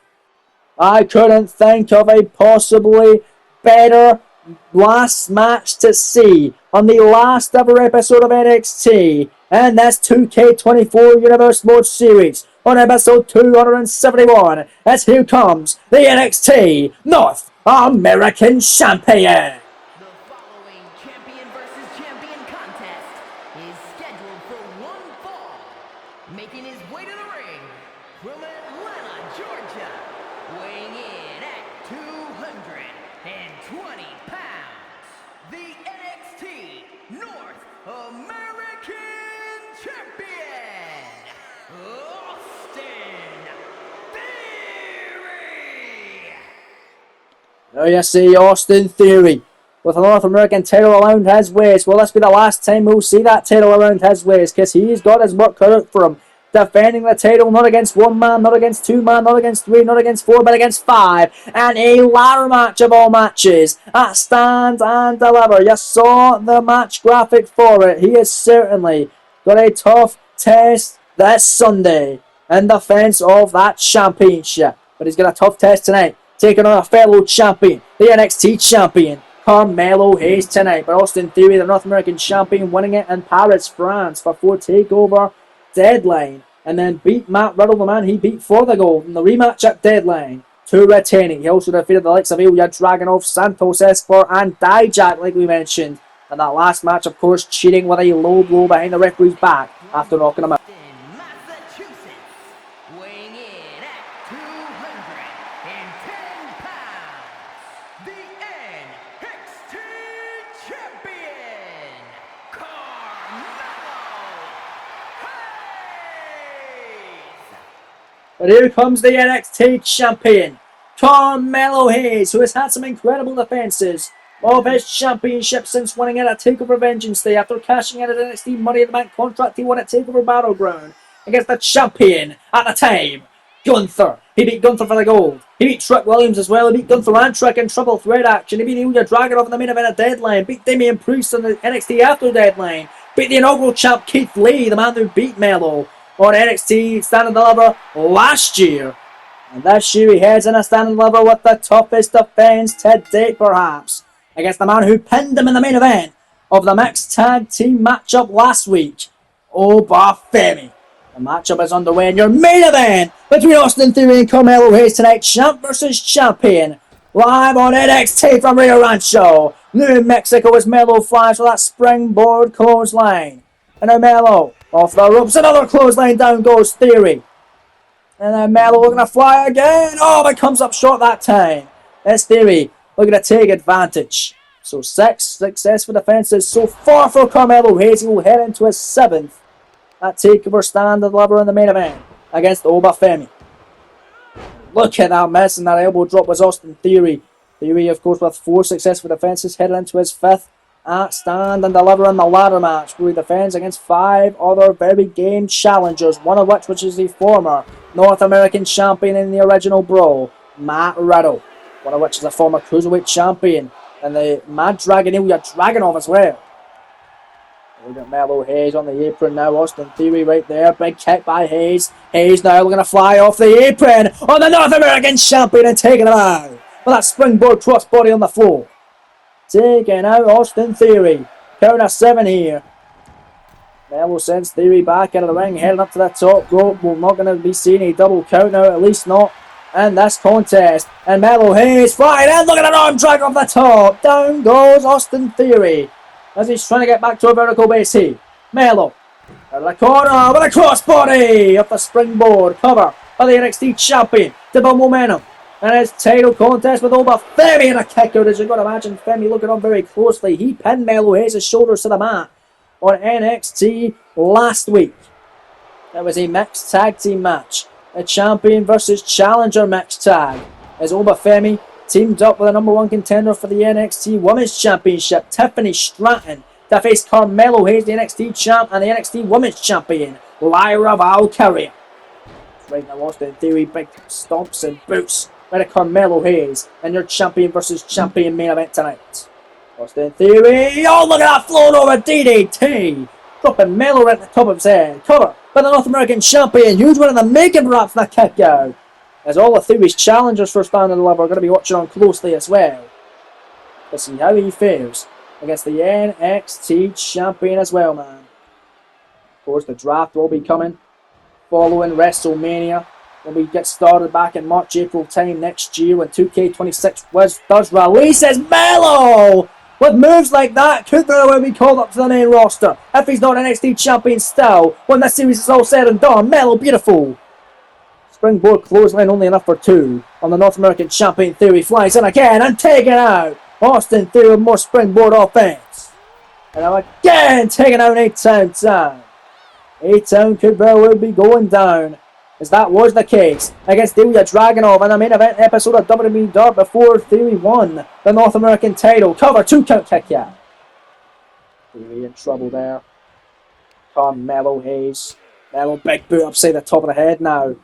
I couldn't think of a possibly better last match to see on the last ever episode of NXT, and that's 2K24 Universe Mode Series on episode 271, as here comes the NXT North American Champion. The following champion versus champion contest is scheduled for one fall. Making his way to the ring from Atlanta, Georgia, weighing in at 220 pounds, the NXT North American Champion, Austin Theory. Now you see Austin Theory with the North American title around his waist. Will this be the last time we'll see that title around his waist? Because he's got his work cut out for him. Defending the title not against 1 man, not against 2 man, not against 3, not against 4, but against 5. And a ladder match of all matches at Stand and Deliver. You saw the match graphic for it. He has certainly got a tough test this Sunday in defense of that championship. But he's got a tough test tonight, taking on a fellow champion, the NXT champion, Carmelo Hayes tonight. But Austin Theory, the North American champion, winning it in Paris, France before TakeOver Deadline, and then beat Matt Riddle, the man he beat for the gold in the rematch at Deadline, to retaining. He also defeated the likes of Ilya Dragunov, Santos Escobar, and Dijak, like we mentioned. And that last match, of course, cheating with a low blow behind the referee's back after knocking him out. Massachusetts, weighing in at 210 pounds, the NXT Champion, Carmelo Hayes. But here comes the NXT champion, Carmelo Hayes, who has had some incredible defenses of his championship since winning it at TakeOver Vengeance Day after cashing in at NXT Money in the Bank contract he won at TakeOver Battleground against the champion at the time, Gunther. He beat Gunther for the gold. He beat Trick Williams as well. He beat Gunther and Trick in triple threat action. He beat Ilya Dragunov in the main event at Deadline. Beat Damian Priest on the NXT after Deadline. Beat the inaugural champ Keith Lee, the man who beat Melo on NXT Stand and Deliver last year. And this year he heads in a Stand and Deliver with the toughest defense to date, perhaps, against the man who pinned him in the main event of the mixed tag team matchup last week, Obafemi. The matchup is underway in your main event between Austin Theory and Carmelo Hayes tonight, champ versus champion, live on NXT from Rio Rancho, New Mexico, as Melo flies for that springboard clothesline. And now Melo off the ropes, another clothesline, down goes Theory. And then Melo looking to fly again. Oh, but comes up short that time. It's Theory looking to take advantage. So 6 successful defenses so far for Carmelo Hayes. He will head into his 7th that takeover stand deliver in the main event against Obafemi. Look at that miss, and that elbow drop was Austin Theory. Theory, of course, with 4 successful defenses, heading into his 5th at stand and deliver in the ladder match, where he defends against 5 other very game challengers, one of which is the former North American champion in the original Brawl, Matt Riddle, one of which is a former Cruiserweight champion, and the Mad Dragon Ilya Dragunov as well. We've got Melo Hayes on the apron now. Austin Theory right there. Big kick by Hayes. Hayes now looking to fly off the apron on the North American champion and taking him out with that springboard crossbody on the floor. Taking out Austin Theory. Count of 7 here. Melo sends Theory back into the ring, heading up to the top rope. We're not going to be seeing a double count now, at least not in this contest. And Melo Hayes flying in. Look at that arm drag off the top. Down goes Austin Theory as he's trying to get back to a vertical base here. Melo out of the corner with a crossbody off the springboard cover by the NXT champion to build momentum. And his title contest with Obafemi and a kick out, as you've got to imagine Femi looking on very closely. He pinned Melo Hayes' shoulders to the mat on NXT last week. It was a mixed tag team match. A champion versus challenger mixed tag. As Obafemi teamed up with the number 1 contender for the NXT Women's Championship, Tiffany Stratton, to face Carmelo Hayes, the NXT champ, and the NXT Women's Champion, Lyra Valkyria. Right now, Austin Theory, big stomps and boots by the Carmelo Hayes, and your champion versus champion main event tonight. Austin Theory, oh look at that float over DDT, dropping Melo right at the top of his head, cover by the North American champion, huge one in the making perhaps for the kick out. As all of Theory's challengers for Stand and Deliver are going to be watching on closely as well. Let's see how he fares against the NXT champion as well, man. Of course, the draft will be coming following WrestleMania when we get started back in March, April time next year when 2K26 does release as Melo. With moves like that, could very well be called up to the main roster if he's not NXT champion still when this series is all said and done. Melo, beautiful. Springboard clothesline only enough for 2 on the North American champion. Theory flies in again and taken out. Austin Theory with more springboard offense. And now again taking out A-Town down. A-Town could very well be going down, as that was the case against Ilya Dragunov in the main event episode of WWE Dark before Theory won the North American title. Cover, 2 count kick out. Theory in trouble there. Carmelo Hayes. Melo big boot upside the top of the head now.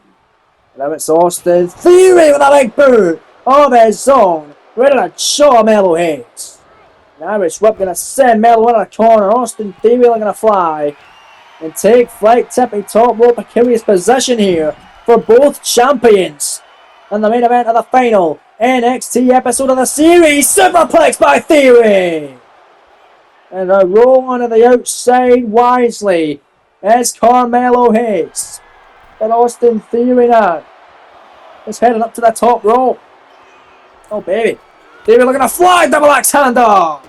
Now it's Austin Theory with a big boot of his own. Ready to show Melo Hayes. Now it's Whip going to send Melo in the corner. Austin Theory looking to fly and take flight, tipping top rope, a curious position here for both champions. And the main event of the final NXT episode of the series, superplex by Theory. And a roll onto the outside wisely as Carmelo Hayes. And Austin Theory now is heading up to the top rope. Oh baby. Theory looking to fly, double axe handle.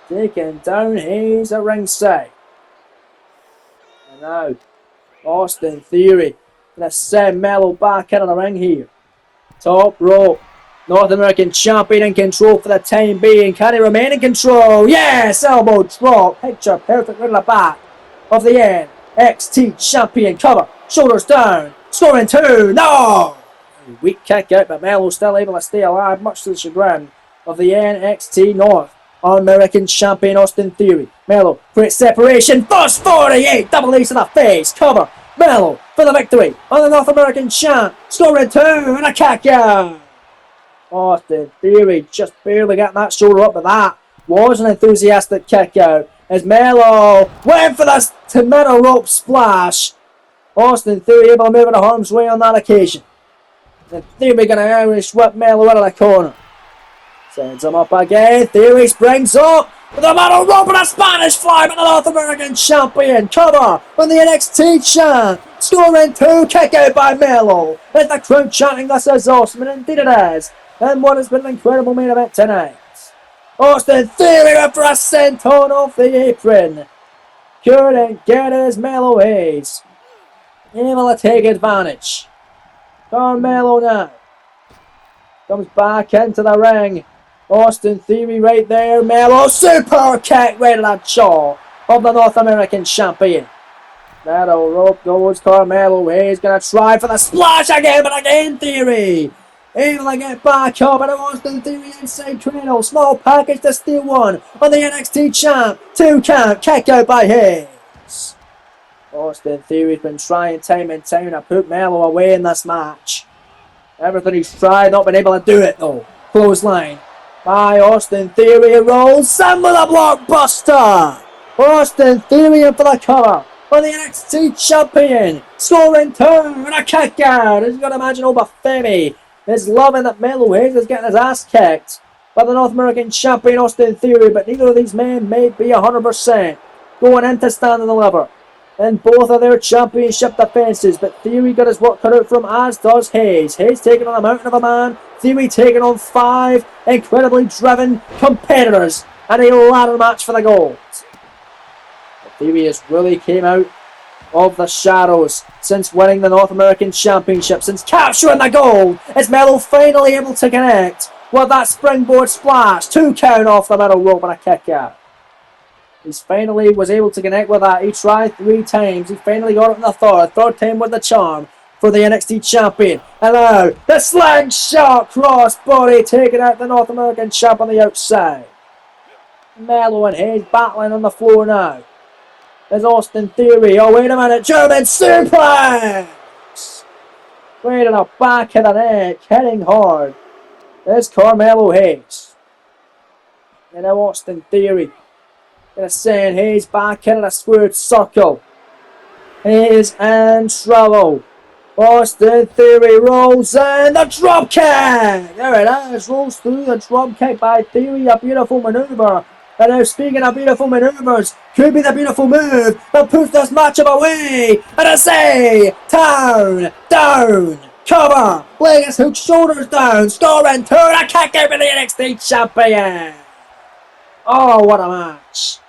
Taking down Hayes at ringside. And now Austin Theory going to send Melo back into the ring here. Top rope. North American champion in control for the time being. Can he remain in control? Yes! Elbow drop. Picture perfect right in the back of the NXT champion. Cover. Shoulders down. Scoring 2. No! Weak kick out, but Melo still able to stay alive, much to the chagrin of the NXT North American champion Austin Theory. Melo, great separation. First 48. Double ace in the face. Cover. Melo for the victory on the North American champ. Scoring 2 and a kick out. Austin Theory just barely getting that shoulder up, but that was an enthusiastic kick out as Melo went for the middle rope splash. Austin Theory able to move into harm's way on that occasion. And Theory going to Irish whip Melo out of the corner. Sends him up again. Theory springs up with a middle rope and a Spanish fly by the North American champion. Cover on the NXT champ. Scoring 2. Kick out by Melo. As the crowd chanting, this is awesome, and indeed it is. And what has been an incredible main event tonight. Austin Theory went for a senton off the apron. Couldn't get it as Melo Hayes able to take advantage. Carmelo now comes back into the ring. Austin Theory right there. Melo super kick right to that jaw of the North American champion. Middle rope goes Carmelo Hayes. Gonna try for the splash again, but again Theory. Able to get back up, and it Austin Theory inside cradle. Small package to steal one on the NXT champ. 2 count, kick out by Hayes. Austin Theory's been trying time and time to put Melo away in this match. Everything he's tried, not been able to do it though. Clothesline by Austin Theory, rolls in with a blockbuster. Austin Theory in for the cover for the NXT champion. Scoring 2 and a kick out. As you can imagine, Obafemi is loving that Melo Hayes is getting his ass kicked by the North American champion Austin Theory, but neither of these men may be 100% going in to stand and deliver in both of their championship defences, but Theory got his work cut out from, as does Hayes. Hayes taking on a mountain of a man, Theory taking on 5 incredibly driven competitors, and a ladder match for the gold. Theory has really came out of the shadows since winning the North American Championship, since capturing the gold. Is Melo finally able to connect with that springboard splash? 2 count off the middle rope and a kick out. He finally was able to connect with that. He tried 3 times. He finally got it in the third time with the charm for the NXT champion. And now the slingshot crossbody taking out the North American champ on the outside. Melo and Hayes battling on the floor now. There's Austin Theory. Oh, wait a minute. German suplex! Right in the back of the neck. Hitting hard. There's Carmelo Hayes. And now Austin Theory. Gonna send Hayes back in a squared circle. Hayes in trouble. Austin Theory rolls in the drop kick. There it is. Rolls through the drop kick by Theory. A beautiful maneuver. And now, speaking of beautiful maneuvers, could be the beautiful move that puts this matchup away. And I say, down, cover, Vegas hook, shoulders down, scoring 2, a kick out for the NXT champion. Oh, what a match.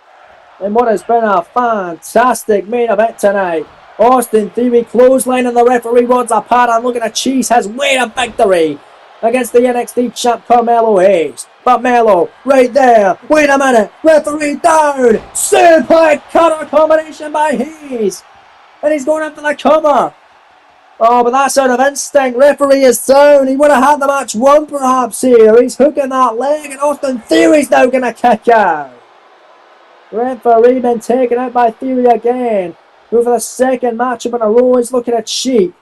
And what has been a fantastic main event tonight. Austin Theory clotheslining the referee rods apart and looking to cheese his way to victory against the NXT champ Carmelo Hayes. But Melo, right there, wait a minute, referee down, suplex cutter combination by Hayes. And he's going after the cover. Oh, but that's out of instinct. Referee is down. He would have had the match won perhaps here. He's hooking that leg and Austin Theory's now going to kick out. Referee been taken out by Theory again. Who for the second matchup in a row is looking to cheat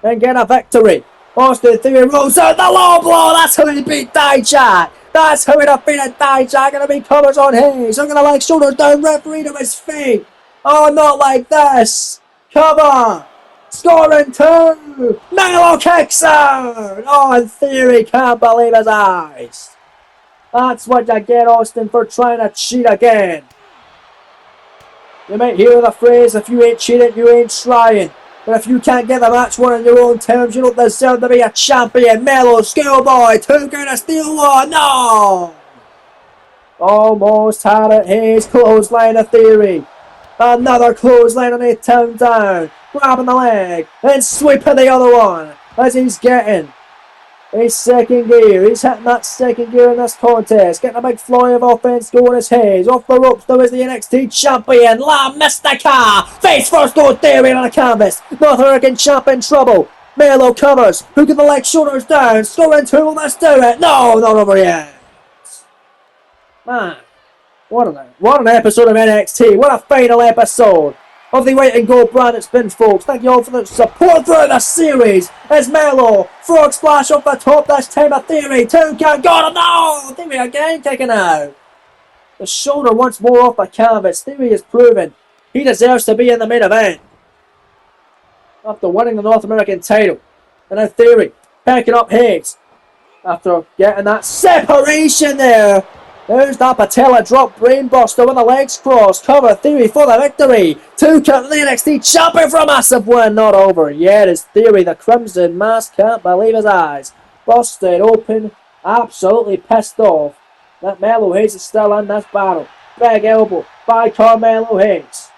and get a victory. Austin Theory rolls out the low blow. That's how he beat Dijak. That's how he defeated Dijak. Gonna be covers on Hayes. Looking to like shoulders down. Referee to his feet. Oh, not like this. Cover. Scoring 2. Melo kicks out. Oh, and Theory can't believe his eyes. That's what you get, Austin, for trying to cheat again. You might hear the phrase, if you ain't cheating, you ain't trying. But if you can't get the match won on your own terms, you don't deserve to be a champion. Melo, schoolboy, 2 count of steal 1. No! Almost had it. Hayes, clothesline of Theory. Another clothesline on the town down. Grabbing the leg. And sweeping the other one. As he's getting his second gear. He's hitting that second gear in this contest. Getting a big flurry of offense going as Hayes. Off the ropes though is the NXT champion. La Mystica. Face first goes Theory on the canvas. North American champ in trouble. Melo covers. Hooking the leg, shoulders down. Scoring 2. Will this do it? No, not over yet. Man, what an episode of NXT. What a final episode of the white and gold brand it's been, folks. Thank you all for the support throughout the series. As Melo, frog splash off the top this time of Theory. 2 count, got him, no! Theory again kicking out. The shoulder once more off the canvas. Theory is proven he deserves to be in the main event after winning the North American title. And now Theory picking up Hayes after getting that separation there. There's that patella drop brainbuster with the legs crossed. Cover Theory for the victory. 2 count to the NXT champion for a massive win. Not over yet as Theory, the Crimson Mask, can't believe his eyes. Busted open. Absolutely pissed off that Melo Hayes is still in this battle. Big elbow by Carmelo Hayes.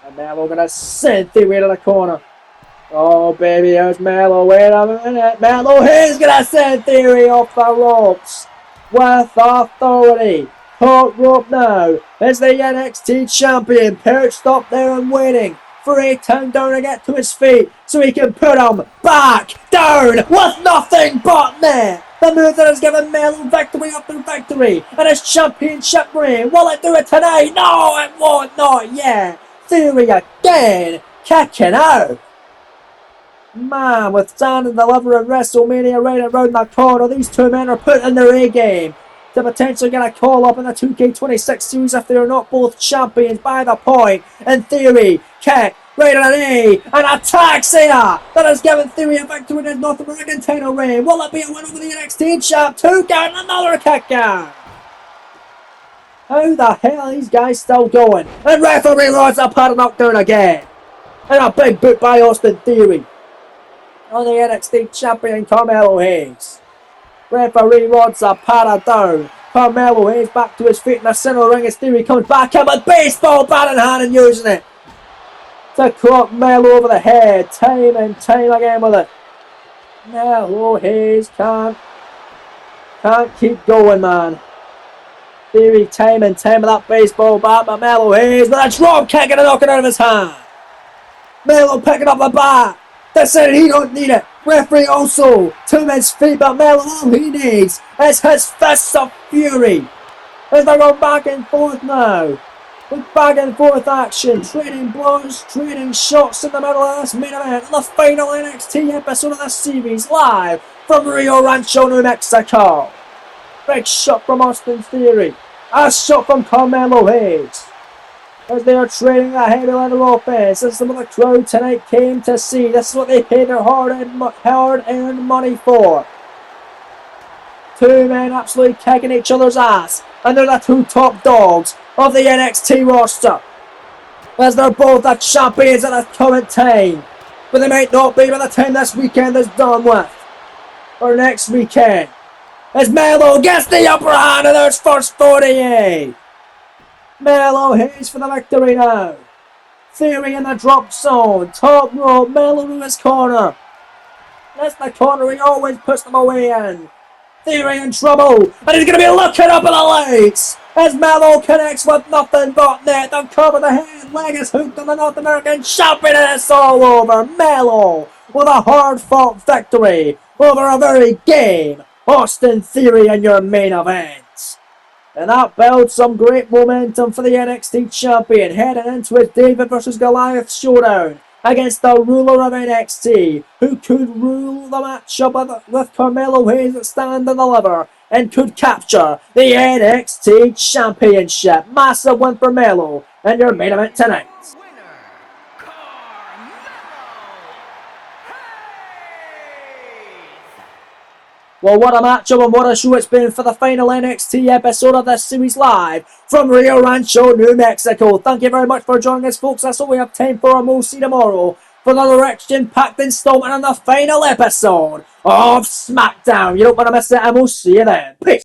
And Melo gonna send Theory to the corner. Oh baby, there's Melo. Wait a minute. Melo Hayes gonna send Theory off the ropes with authority. Top rope now as the NXT champion perched up there and waiting referee turned down to get to his feet so he can put him back down with nothing but net. The move that has given Melo victory after victory and his championship reign. Will it do it tonight? No, it won't. Not yet. Theory again, kicking out. Man, with Dan and the lover of WrestleMania right around the corner, these two men are putting their A game to potentially get a call up in the 2K26 series if they are not both champions by the point. In Theory, kick, right on an A, and attack Cena that has given Theory a victory in his North American title reign. Will it be a win over the NXT champ? 2 count, another kick out. How the hell are these guys still going? And referee Rod's a pat knockdown again. And a big boot by Austin Theory on the NXT champion Carmelo Hayes. Referee Rod's a pat down. Carmelo Hayes back to his feet in the center of the ring as Theory comes back in with baseball bat in hand and using it to clock Melo over the head time and time again with it. Melo Hayes can't keep going, man. Theory time and time with that baseball bat, but Melo Hayes with a drop kick and a knocking out of his hand. Melo picking up the bat. Decided he don't need it. Referee also to his feet, but Melo all he needs is his fists of fury. As they go back and forth now. With back and forth action, trading blows, trading shots in the middle of this main event, the final NXT episode of the series, live from Rio Rancho, New Mexico. Big shot from Austin Theory. A shot from Carmelo Hayes. As they are trading the heavy leather offense. This is what the crowd tonight came to see. This is what they paid their hard-earned money for. Two men absolutely kicking each other's ass. And they're the two top dogs of the NXT roster. As they're both the champions at the current time. But they might not be by the time this weekend is done with. Or next weekend. As Melo gets the upper hand in their first 48. Melo Hayes for the victory now. Theory in the drop zone. Top rope. Melo in his corner. That's the corner he always puts them away in. Theory in trouble. And he's going to be looking up at the lights. As Melo connects with nothing but net. The curve of the head. Leg is hooked on the North American champion. And it's all over. Melo with a hard-fought victory over a very game Austin Theory in your main event. And that builds some great momentum for the NXT champion heading into a David vs Goliath showdown against the ruler of NXT, who could rule the matchup with Carmelo Hayes at stand and deliver and could capture the NXT championship. Massive win for Melo in your main event tonight. Well, what a matchup and what a show it's been for the final NXT episode of this series live from Rio Rancho, New Mexico. Thank you very much for joining us, folks. That's all we have time for, and we'll see you tomorrow for another action-packed installment on the final episode of SmackDown. You don't want to miss it, and we'll see you then. Peace.